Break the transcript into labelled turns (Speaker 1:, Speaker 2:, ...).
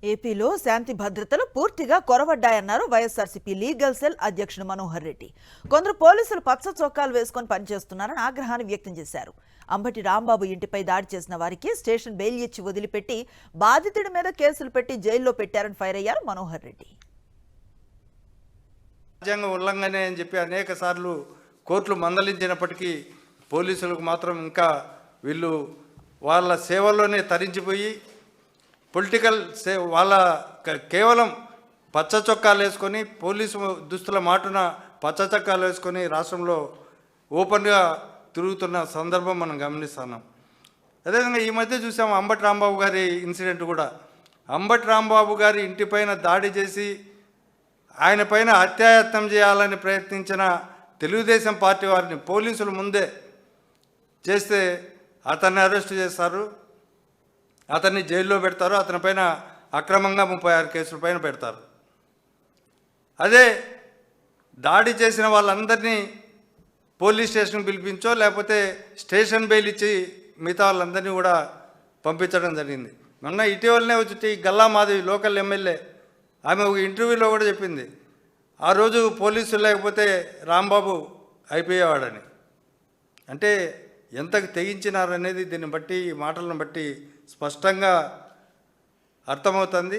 Speaker 1: ఏపీలో శాంతి భద్రతలు పూర్తిగా కొరవడ్డాయన్నారు వైఎస్ఆర్సీపీ లీగల్ సెల్ అధ్యక్షుడు మనోహర్ రెడ్డి. కొందరు పోలీసులు పచ్చ చొక్కాలు వేసుకొని పనిచేస్తున్నారని ఆగ్రహాన్ని వ్యక్తం చేశారు. అంబటి రాంబాబు ఇంటిపై దాడి చేసిన వారికి స్టేషన్ బెయిల్ ఇచ్చి వదిలిపెట్టి బాధితుడి మీద కేసులు పెట్టి జైల్లో పెట్టారని ఫైర్ అయ్యారు మనోహర్ రెడ్డి.
Speaker 2: రాజ్యాంగ ఉల్లంఘనే అని చెప్పి అనేక సార్లు కోర్టులు మందలించినప్పటికీ పోలీసులకు మాత్రం ఇంకా వీళ్ళు వాళ్ళ సేవల్లోనే తరించిపోయి పొలిటికల్ వాళ్ళ కేవలం పచ్చ చొక్కాలు వేసుకొని పోలీసు దుస్తుల మాటున పచ్చ చొక్కాలు వేసుకొని రాష్ట్రంలో ఓపెన్గా తిరుగుతున్న సందర్భం మనం గమనిస్తున్నాం. అదేవిధంగా ఈ మధ్య చూసాము అంబటి రాంబాబు గారి ఇన్సిడెంట్ కూడా. అంబటి రాంబాబు గారి ఇంటిపైన దాడి చేసి ఆయన పైన హత్యాయత్నం చేయాలని ప్రయత్నించిన తెలుగుదేశం పార్టీ వారిని పోలీసులు ముందే చేస్తే అతన్ని అరెస్ట్ చేస్తారు, అతన్ని జైల్లో పెడతారు, అతని పైన అక్రమంగా 36 కేసుల పైన పెడతారు. అదే దాడి చేసిన వాళ్ళందరినీ పోలీస్ స్టేషన్కి పిలిపించో లేకపోతే స్టేషన్ బెయిల్ ఇచ్చి మిగతా వాళ్ళందరినీ కూడా పంపించడం జరిగింది. మొన్న ఇటీవలనే వచ్చి గల్లా మాధవి లోకల్ ఎమ్మెల్యే ఆమె ఒక ఇంటర్వ్యూలో కూడా చెప్పింది, ఆ రోజు పోలీసులు లేకపోతే రాంబాబు అయిపోయేవాడని. అంటే ఎంతకు తెగించినారనేది దీన్ని బట్టి, ఈ మాటలను బట్టి స్పష్టంగా అర్థమవుతుంది.